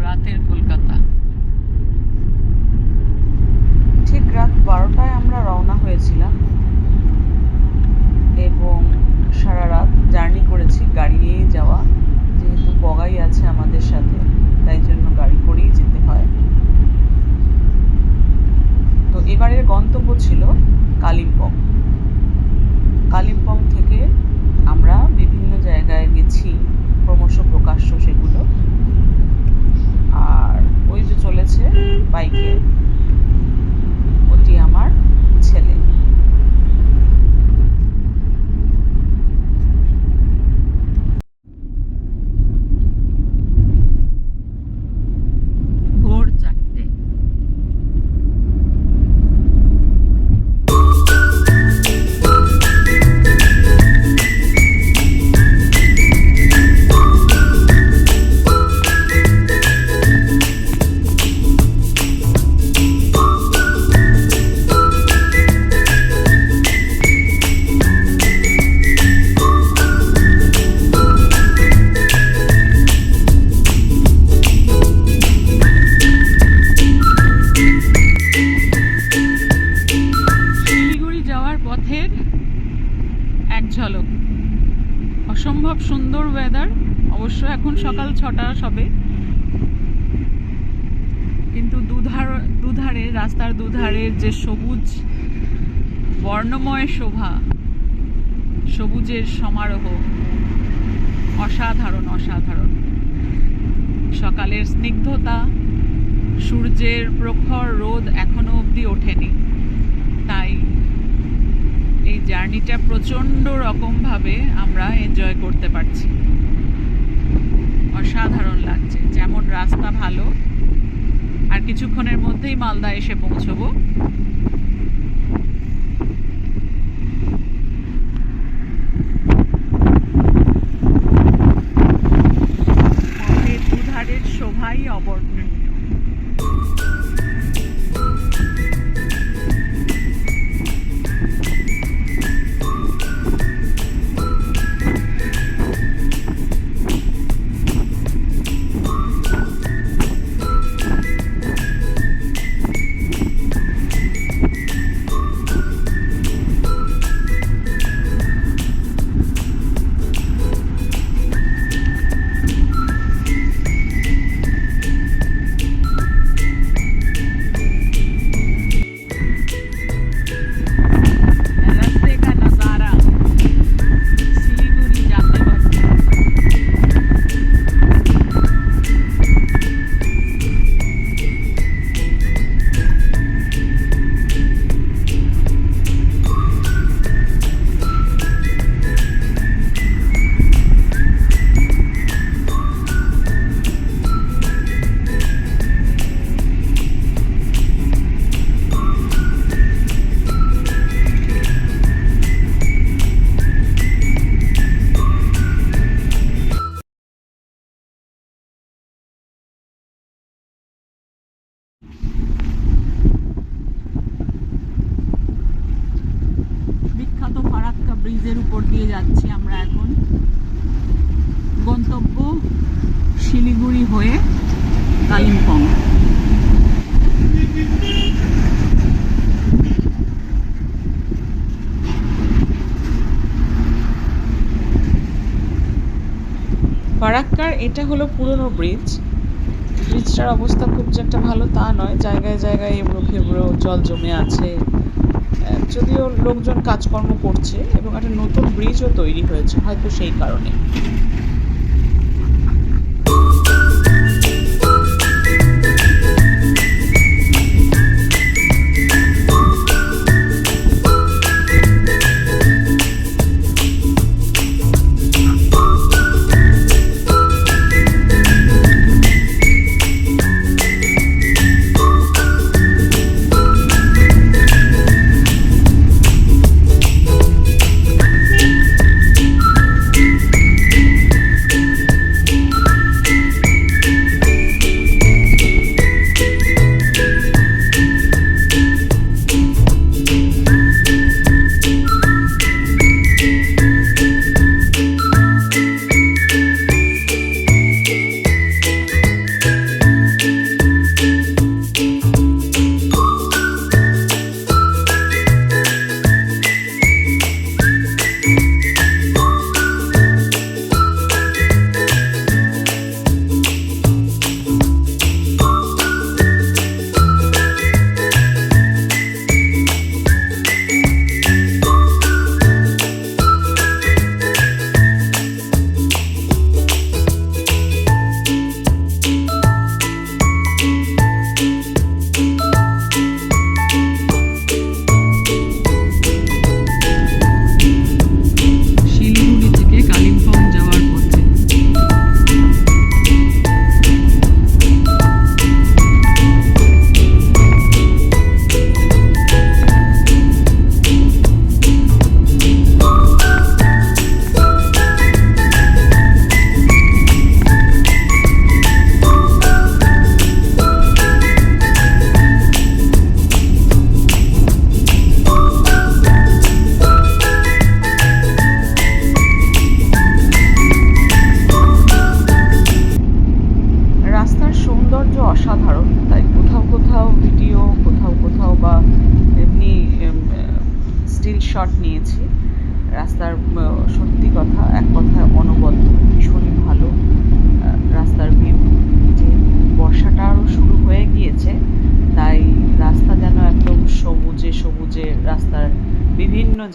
রাতের কলকাতা। ঠিক রাত 12টায় আমরা রওনা হয়েছিলাম এবং সারা রাত জার্নি করেছি গাড়ি নিয়েই যাওয়া, যেহেতু বগাই আছে আমাদের সাথে, তাই জন্য গাড়ি করেই যেতে হয়। তো এবারের গন্তব্য ছিল কালিম্পং। কালিম্পং থেকে আমরা বিভিন্ন জায়গায় গেছি, ক্রমশ প্রকাশ্য সেগুলো। আর ওই যে চলেছে বাইকে, ওটি আমার ছেলে। ভোর 4টে। পথের এক ঝলক। অসম্ভব সুন্দর ওয়েদার। অবশ্য এখন সকাল 6টা সবে, কিন্তু দুধারে রাস্তার দুধারের যে সবুজ বর্ণময় শোভা, সবুজের সমারোহ অসাধারণ অসাধারণ। সকালের স্নিগ্ধতা, সূর্যের প্রখর রোদ এখনো অবধি ওঠেনি, তাই এই জার্নিটা প্রচণ্ড রকমভাবে আমরা এনজয় করতে পারছি। অসাধারণ লাগছে। যেমন রাস্তা ভালো, আর কিছুক্ষণের মধ্যেই মালদা এসে পৌঁছবো। পথের দুধারের শোভাই অবর্ণনীয়। বিখ্যাত ফারাক্কা ব্রিজের উপর দিয়ে যাচ্ছি আমরা এখন। গন্তব্য শিলিগুড়ি হয়ে কালিম্পং। ফারাক্কার এটা হলো পুরনো ব্রিজ। ব্রিজটার অবস্থা খুব যে একটা ভালো তা নয়, জায়গায় জায়গায় এবড়ো খেবড়ো জল জমে আছে, যদিও লোকজন কাজকর্ম করছে এবং একটা নতুন ব্রিজও তৈরি হয়েছে, হয়তো সেই কারণে।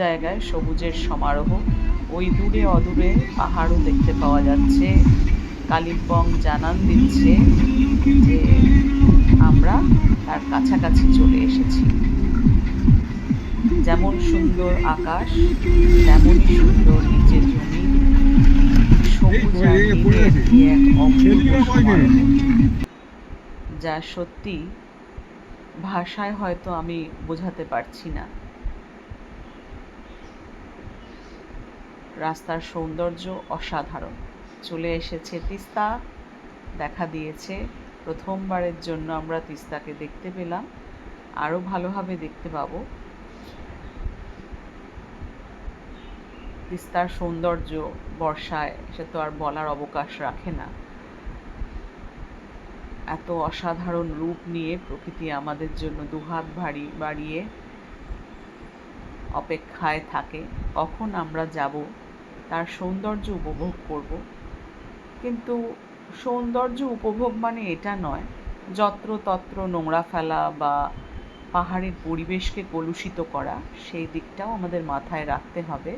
জায়গায় সবুজের সমারোহ। ওই দূরে অদূরে পাহাড়ও দেখতে পাওয়া যাচ্ছে। কালিম্পং জানান দিচ্ছে যে আমরা তার কাছাকাছি চলে এসেছি। যেমন সুন্দর আকাশ, তেমনই সুন্দর নিচে জমি, সবুজ আর নীলের কি এক অপূর্ব সমারোহ, যা সত্যি ভাষায় হয়তো আমি বোঝাতে পারছি না। রাস্তার সৌন্দর্য অসাধারণ। চলে এসেছে তিস্তা, দেখা দিয়েছে। প্রথমবারের জন্য আমরা তিস্তাকে দেখতে পেলাম, আরও ভালোভাবে দেখতে পাবো। তিস্তার সৌন্দর্য বর্ষায় সে তো আর বলার অবকাশ রাখে না। এত অসাধারণ রূপ নিয়ে প্রকৃতি আমাদের জন্য দুহাত বাড়িয়ে অপেক্ষায় থাকে, কখন আমরা যাব, তার সৌন্দর্য উপভোগ করব। কিন্তু সৌন্দর্য উপভোগ মানে এটা নয় যত্রতত্র নোংরা ফেলা বা পাহাড়ের পরিবেশকে কলুষিত করা, সেই দিকটাও আমাদের মাথায় রাখতে হবে।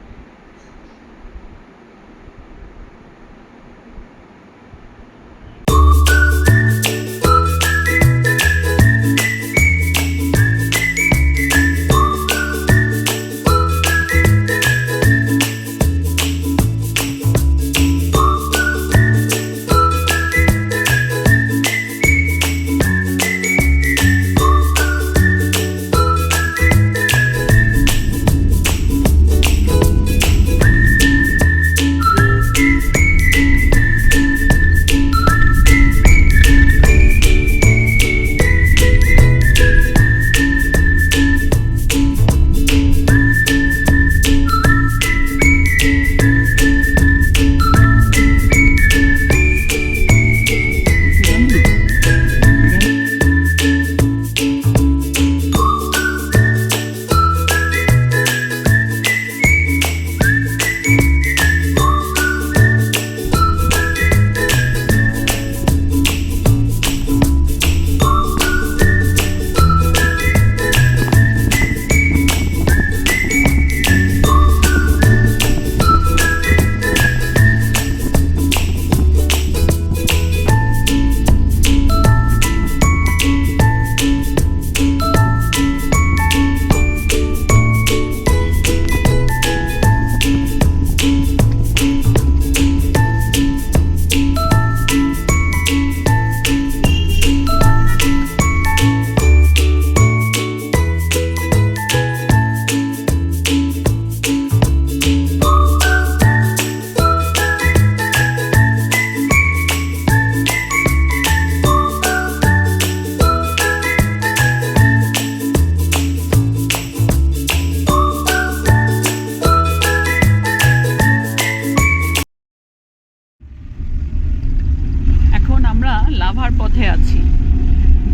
লাভার পথে আছি।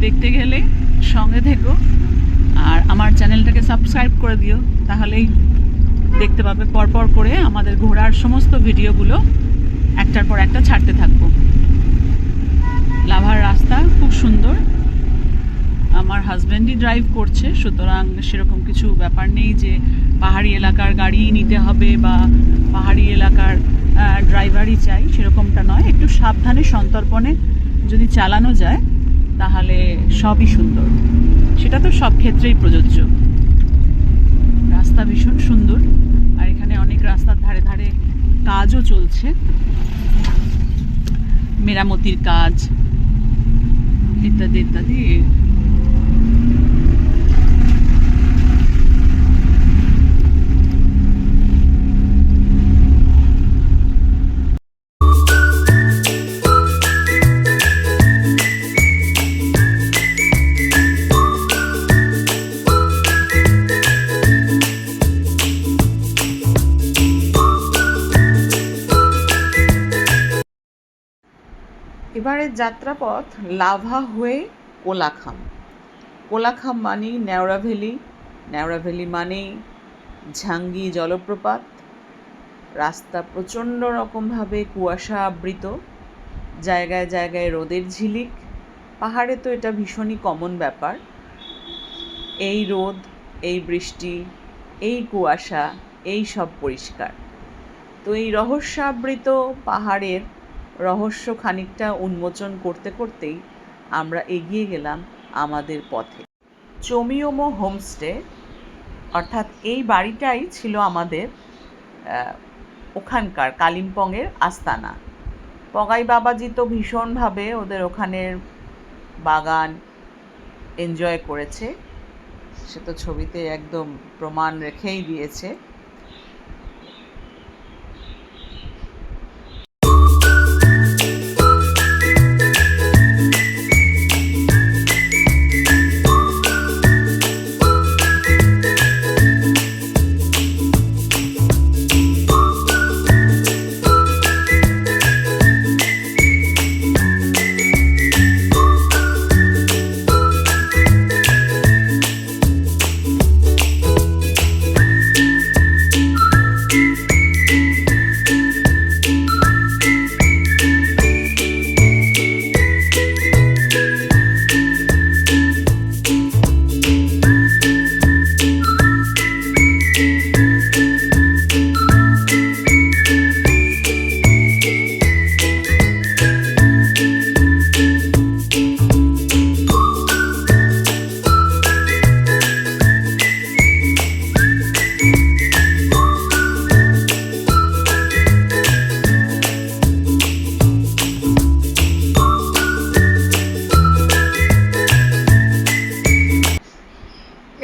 দেখতে গেলে সঙ্গে থেকো আর আমার চ্যানেলটাকে সাবস্ক্রাইব করে দিও, তাহলেই দেখতে পাবে পরপর করে আমাদের ঘোরার সমস্ত ভিডিওগুলো একটার পর একটা ছাড়তে থাকবো। লাভার রাস্তা খুব সুন্দর। আমার হাজব্যান্ডই ড্রাইভ করছে, সুতরাং সেরকম কিছু ব্যাপার নেই যে পাহাড়ি এলাকার গাড়ি নিতে হবে বা পাহাড়ি এলাকার ড্রাইভারই চাই, সেরকমটা নয়। একটু সাবধানে সন্তর্পণে যদি চালানো যায় তাহলে সবই সুন্দর। সেটা তো সব ক্ষেত্রেই প্রযোজ্য। রাস্তা ভীষণ সুন্দর, আর এখানে অনেক রাস্তার ধারে ধারে কাজও চলছে, মেরামতির কাজ ইত্যাদি ইত্যাদি। এবারের যাত্রাপথ লাভা হয়ে কোলাখাম। কোলাখাম মানেই নেওড়া ভ্যালি, নেওড়া ভ্যালি মানেই ঝাঙ্গি জলপ্রপাত। রাস্তা প্রচণ্ড রকমভাবে কুয়াশা আবৃত, জায়গায় জায়গায় রোদের ঝিলিক। পাহাড়ে তো এটা ভীষণই কমন ব্যাপার। এই রোদ, এই বৃষ্টি, এই কুয়াশা এই সব পরিষ্কার। তো এই রহস্যাবৃত পাহাড়ের রহস্য খানিকটা উন্মোচন করতে করতেই আমরা এগিয়ে গেলাম আমাদের পথে। চমিওমো হোমস্টে, অর্থাৎ এই বাড়িটাই ছিল আমাদের ওখানকার কালিম্পংয়ের আস্তানা। পগাই বাবাজি তো ভীষণভাবে ওদের ওখানের বাগান এনজয় করেছে, সে তো ছবিতে একদম প্রমাণ রেখেই দিয়েছে।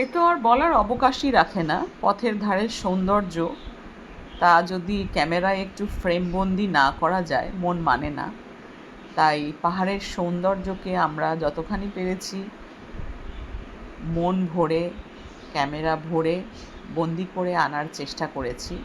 এ তো আর বলার অবকাশই রাখে না। পথের ধারের সৌন্দর্য তা যদি ক্যামেরায় একটু ফ্রেমবন্দি না করা যায় মন মানে না। তাই পাহাড়ের সৌন্দর্যকে আমরা যতখানি পেরেছি মন ভরে, ক্যামেরা ভরে বন্দি করে আনার চেষ্টা করেছি।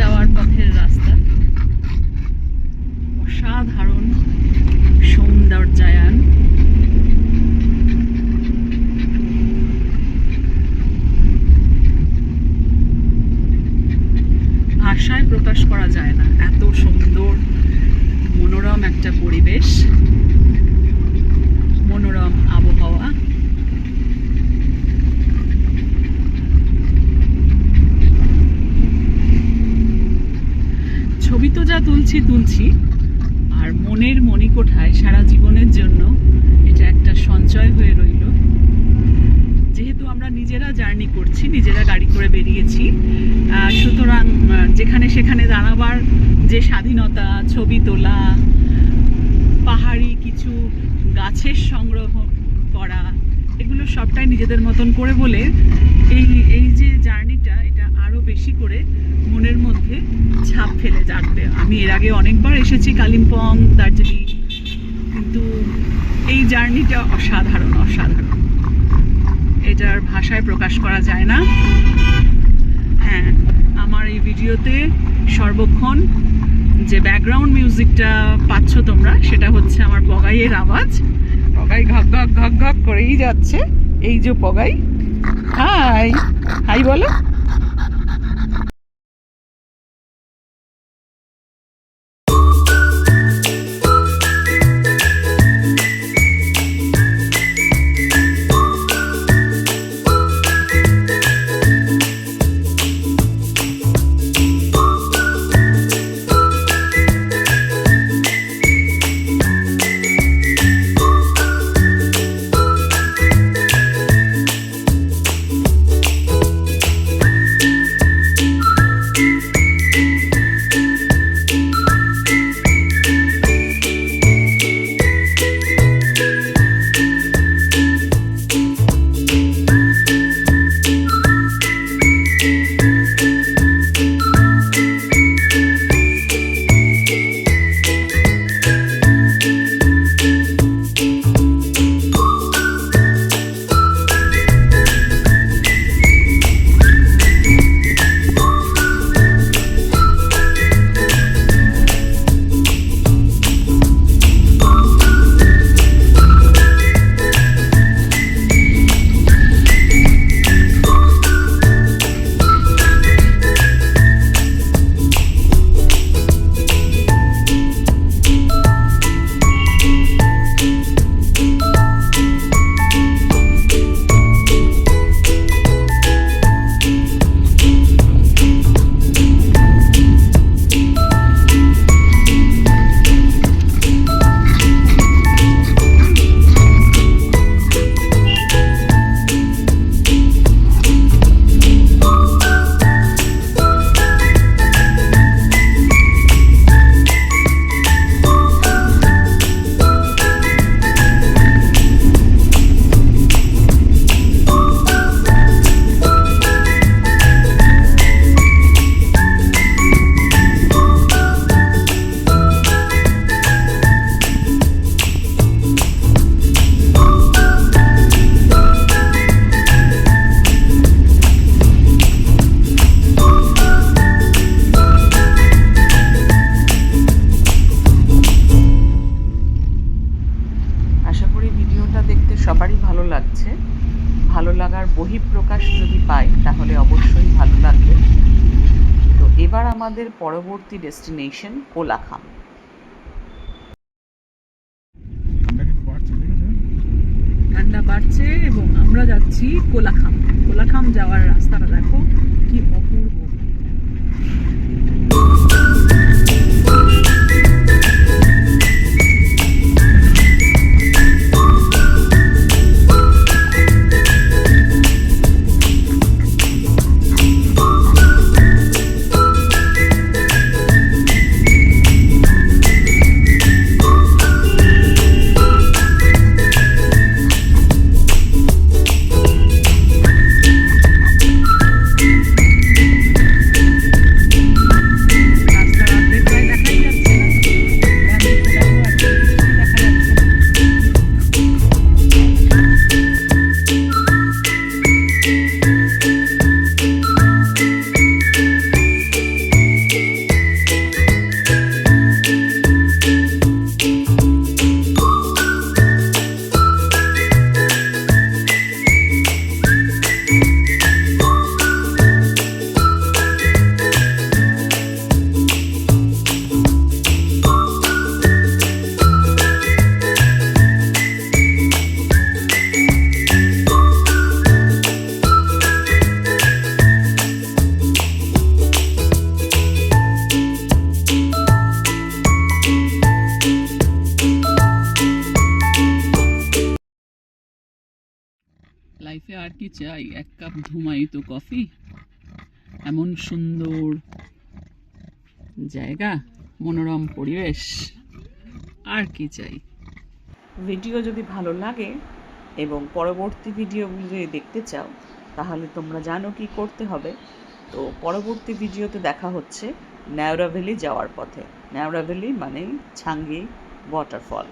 যাওয়ার পথের রাস্তা অসাধারণ সৌন্দর্যায়ন। ভাষায় প্রকাশ করা যায় না, এত সুন্দর মনোরম একটা পরিবেশ, মনোরম আবহাওয়া। ছবি তো যা তুলছি আর মনের মণিকোঠায় সারা জীবনের জন্য এটা একটা সঞ্চয় হয়ে রইল। যেহেতু আমরা নিজেরা জার্নি করছি, নিজেরা গাড়ি করে বেরিয়েছি, সুতরাং যেখানে সেখানে দাঁড়াবার যে স্বাধীনতা, ছবি তোলা, পাহাড়ি কিছু গাছের সংগ্রহ করা, এগুলো সবটাই নিজেদের মতন করে বলে এই যে জার্নিটা এটা আরও বেশি করে মনের মধ্যে ছাপ ফেলে যাবে। আমি এর আগে অনেকবার এসেছি কালিম্পং, দার্জিলিং, কিন্তু এই জার্নিটা অসাধারণ অসাধারণ, এটার ভাষায় প্রকাশ করা যায় না। হ্যাঁ, আমার এই ভিডিওতে সর্বক্ষণ যে ব্যাকগ্রাউন্ড মিউজিকটা পাচ্ছ তোমরা, সেটা হচ্ছে আমার পগাইয়ের আওয়াজ। পগাই ঘক ঘক ঘক ঘক করেই যাচ্ছে। এই যে পগাই, হাই হাই বলো। লাগার বহিঃপ্রকাশ যদি পাই তাহলে অবশ্যই ভালো লাগবে। তো এবার আমাদের পরবর্তী ডেস্টিনেশন কোলাখাম। ঠান্ডা বাড়ছে এবং আমরা যাচ্ছি কোলাখাম। কোলাখাম যাওয়ার রাস্তাটা দেখো কি অপূর্ব। রাস্তার অর্ধেক প্রায় দেখাই যাচ্ছে না, ডান দিকে দেখো একদম কিছুই দেখা যাচ্ছে না। লাইফে আর কি চাই, এক কাপ ধুমায়িত কফি, এমন সুন্দর জায়গা, মনোরম পরিবেশ, আর কি চাই। ভিডিও যদি ভালো লাগে এবং পরবর্তী ভিডিওগুলো যদি দেখতে চাও তাহলে তোমরা জানো কি করতে হবে। তো পরবর্তী ভিডিওতে দেখা হচ্ছে ন্যাওরা ভ্যালি যাওয়ার পথে। ন্যাওরা ভ্যালি মানে ছাঙ্গি ওয়াটারফল।